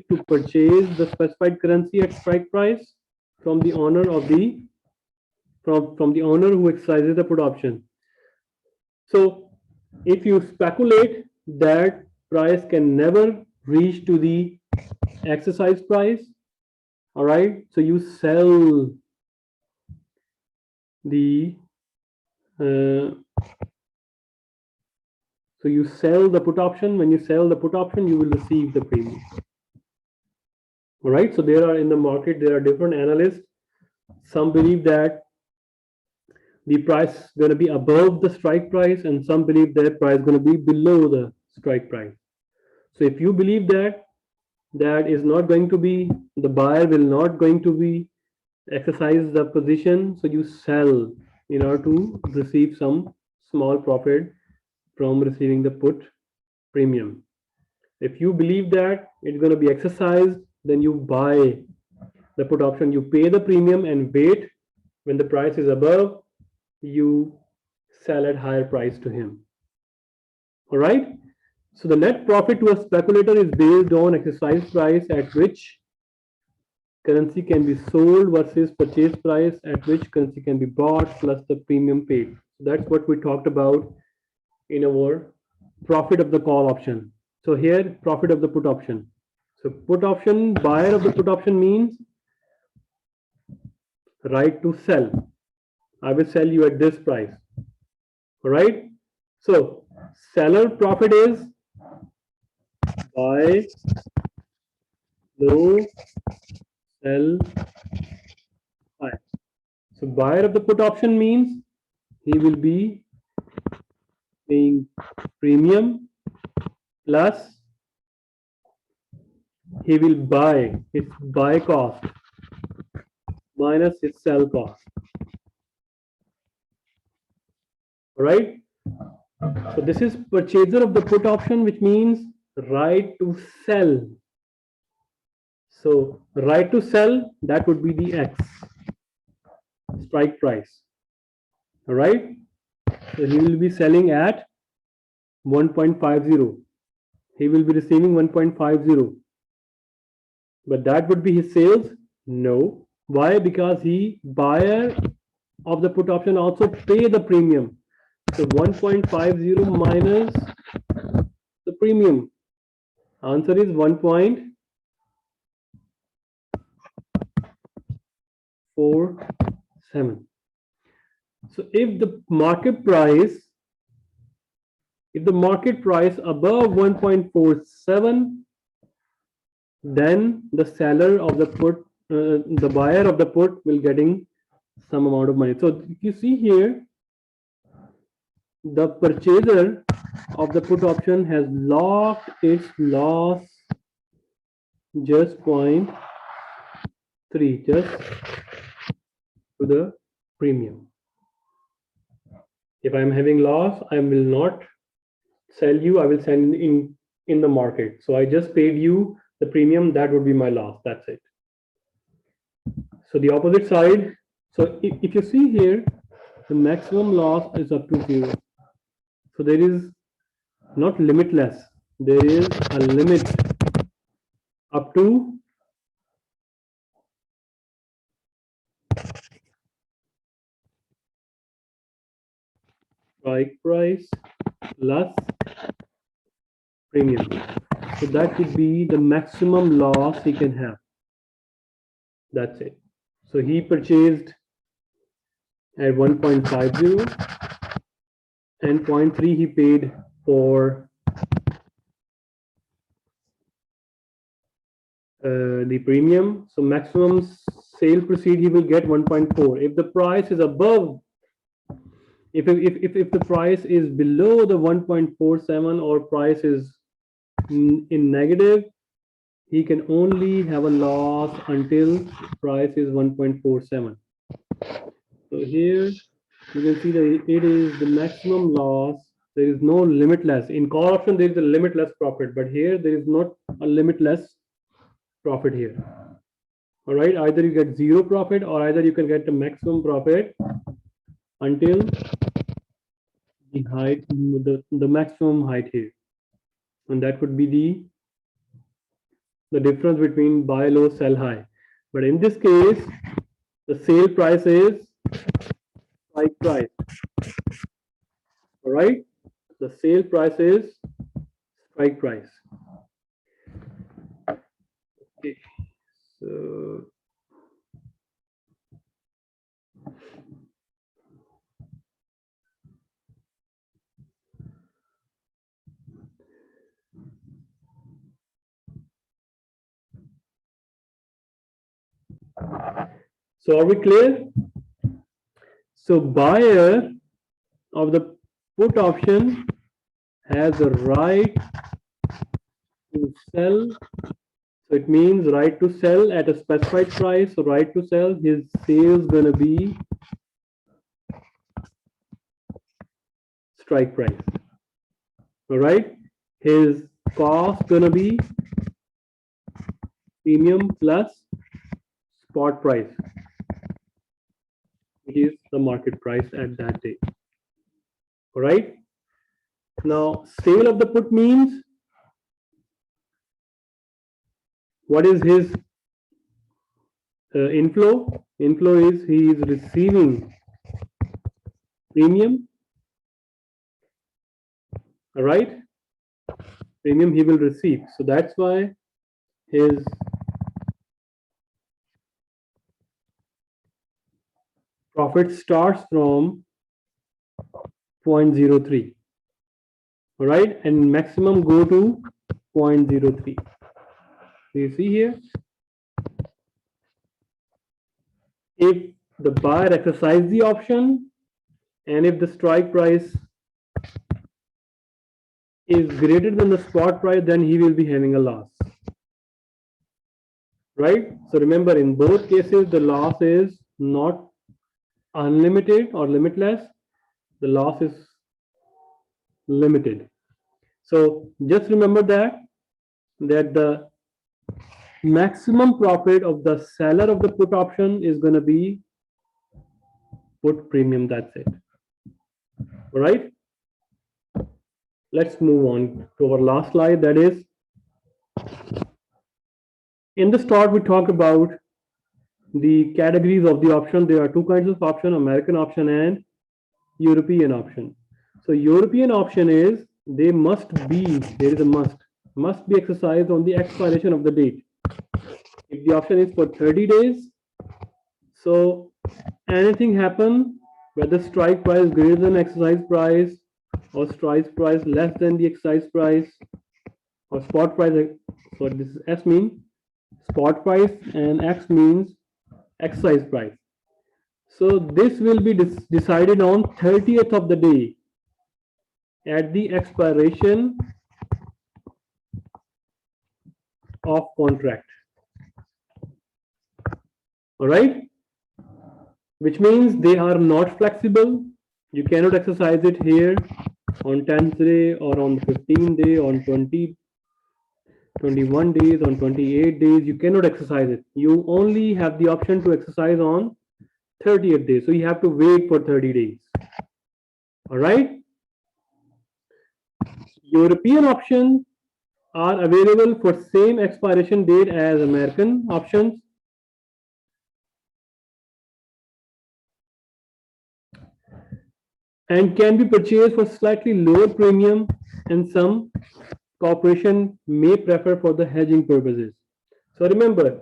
to purchase the specified currency at strike price from the owner of the from the owner who exercises the put option. So if you speculate that price can never reach to the exercise price, all right, so you sell the uh, so you sell the put option. When you sell the put option, you will receive the premium. All right, so there are in the market, there are different analysts. Some believe that the price is going to be above the strike price, and some believe that price is going to be below the strike price. So if you believe that that is not going to be, the buyer will not going to be exercise the position, so you sell in order to receive some small profit from receiving the put premium. If you believe that it's going to be exercised, then you buy the put option, you pay the premium and wait. When the price is above, you sell at higher price to him. All right, so the net profit to a speculator is based on exercise price at which currency can be sold versus purchase price at which currency can be bought plus the premium paid. So that's what we talked about in our profit of the call option. So here, profit of the put option. So put option, buyer of the put option means right to sell. I will sell you at this price. All right. So seller profit is buy low, sell high. So buyer of the put option means he will be paying premium plus he will buy its buy cost minus its sell cost. All right. So this is purchaser of the put option, which means right to sell. So right to sell, that would be the X strike price. All right. So he will be selling at 1.50. He will be receiving 1.50. But that would be his sales? No. Why? Because he, buyer of the put option, also pay the premium. So 1.50 minus the premium. Answer is 1.47. So if the market price above 1.47, then the seller of the put, the buyer of the put will getting some amount of money. So you see here, the purchaser of the put option has locked its loss just 0.3, just to the premium. If I'm having loss, I will not sell you, I will send in the market. So I just paid you the premium, that would be my loss. That's it. So the opposite side. So if you see here, the maximum loss is up to 0. So there is not limitless. There is a limit up to strike price plus premium. So that would be the maximum loss he can have. That's it. So he purchased at 1.50 and 0.3 he paid for the premium. So maximum sale proceed he will get 1.4. If the price is above, if the price is below the 1.47 or price is in negative, he can only have a loss until price is 1.47. So here you can see that it is the maximum loss. There is no limitless. In call option, there is a limitless profit, but here there is not a limitless profit here. All right, either you get zero profit or either you can get the maximum profit until the height, the maximum height here, and that would be the the difference between buy low, sell high. But in this case, the sale price is strike price. All right, the sale price is strike price. Okay, so are we clear? So buyer of the put option has a right to sell. So it means right to sell at a specified price. So right to sell, his sales gonna be strike price. All right, his cost gonna be premium plus spot price, which is the market price at that day. All right. Now, sale of the put means what is his inflow? Inflow is he is receiving premium. All right. Premium he will receive. So that's why his profit starts from 0.03. All right. And maximum go to 0.03. Do you see here? If the buyer exercises the option and if the strike price is greater than the spot price, then he will be having a loss. Right? So remember, in both cases, the loss is not unlimited or limitless. The loss is limited. So just remember that the maximum profit of the seller of the put option is going to be put premium. That's it. All right. Let's move on to our last slide. That is, in the start, we talked about the categories of the option. There are two kinds of option: American option and European option. So European option is they must be, there is a must be exercised on the expiration of the date. If the option is for 30 days, so anything happen, whether strike price greater than exercise price or strike price less than the exercise price or spot price, so this is S mean spot price and X means exercise price. So this will be decided on 30th of the day at the expiration of contract. All right, which means they are not flexible. You cannot exercise it here on 10th day or on the 15th day, on 20, 21 days, on 28 days. You cannot exercise it. You only have the option to exercise on 30th day. So you have to wait for 30 days. All right. European options are available for same expiration date as American options. And can be purchased for slightly lower premium, and some corporation may prefer for the hedging purposes. So remember,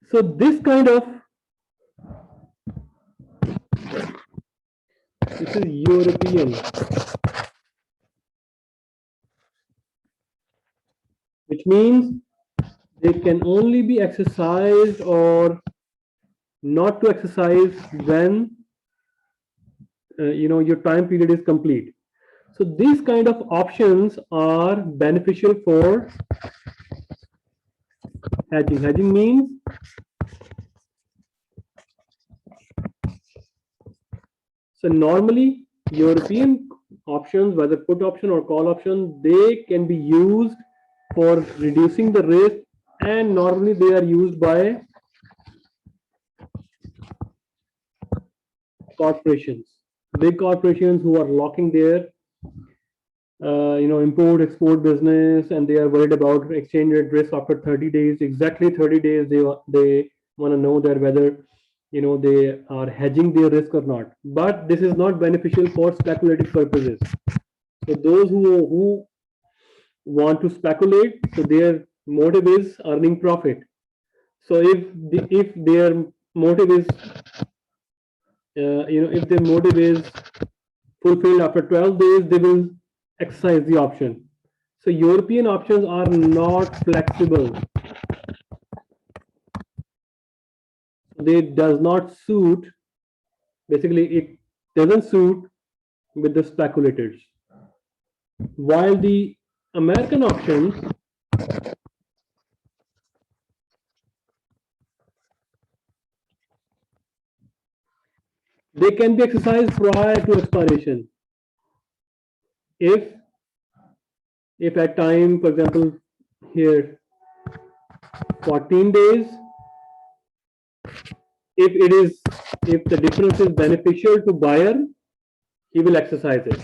so this kind of, this is European, which means they can only be exercised or not to exercise when your time period is complete. So these kind of options are beneficial for hedging. Hedging means so normally European options, whether put option or call option, they can be used for reducing the risk, and normally they are used by corporations, big corporations who are locking their import export business, and they are worried about exchange rate risk after 30 days. Exactly 30 days they want to know that whether they are hedging their risk or not. But this is not beneficial for speculative purposes. So those who want to speculate, so their motive is earning profit. So if their motive is if their motive is fulfilled after 12 days, they will exercise the option. So European options are not flexible. They does not suit, basically it doesn't suit with the speculators. While the American options, they can be exercised prior to expiration. If at time, for example, here 14 days, if the difference is beneficial to buyer, he will exercise it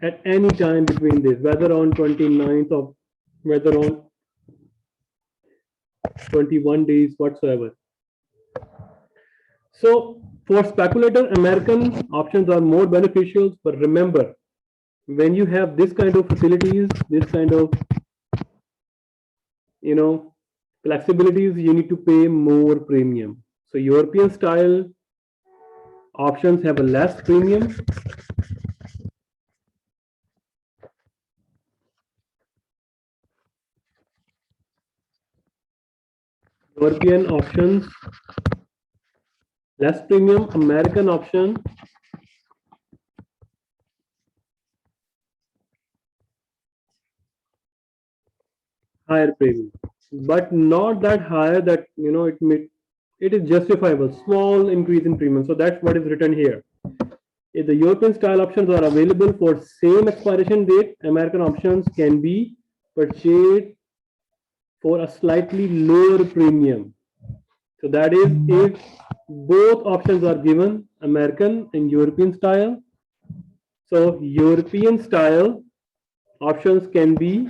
at any time between this, whether on 29th or whether on 21 days whatsoever. So for speculator, American options are more beneficial. But remember, when you have this kind of facilities, this kind of flexibilities, you need to pay more premium. So European style options have a less premium. European options less premium. American option higher premium, but not that higher that it is justifiable. Small increase in premium. So that's what is written here. If the European style options are available for same expiration date, American options can be purchased for a slightly lower premium. So that is if both options are given, American and European style. So European style options can be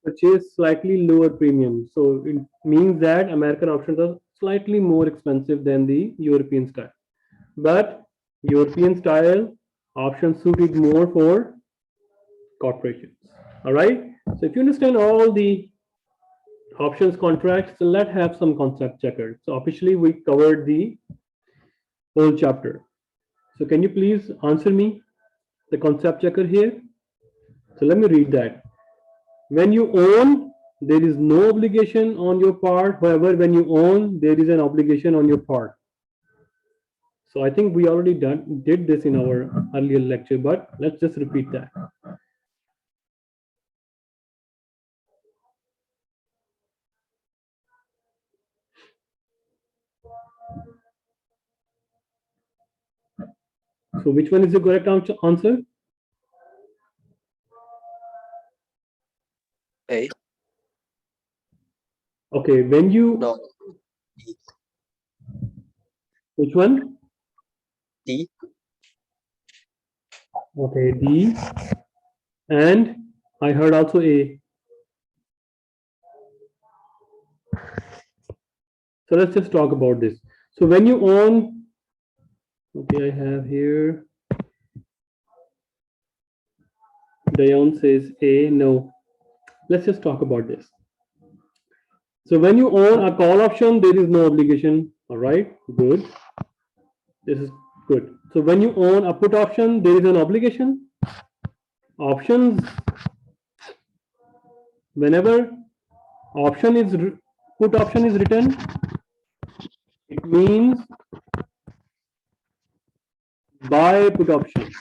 purchased slightly lower premium. So it means that American options are slightly more expensive than the European style. But European style options suited more for corporations. All right. So if you understand all the options contracts, so let's have some concept checkers. So officially we covered the whole chapter. So can you please answer me the concept checker here? So let me read that. When you own, there is no obligation on your part. However, when you own, there is an obligation on your part. So I think we already did this in our earlier lecture, but let's just repeat that. So which one is the correct answer? A. Okay, when you... No. Which one? D. Okay, D. And I heard also A. So let's just talk about this. So when you own, okay, I have here, Dayon says A, no. Let's just talk about this. So when you own a call option, there is no obligation. All right, good. This is good. So when you own a put option, there is an obligation. Options, whenever put option is written, it means buy put option.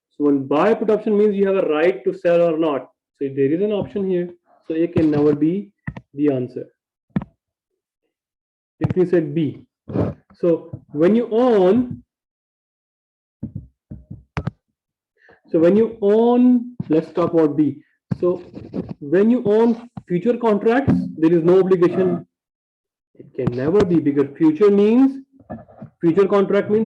So when buy put option means you have a right to sell or not. So there is an option here. So A can never be the answer. If we said B. So when you own, let's talk about B. So when you own future contracts, there is no obligation. It can never be, because future contract means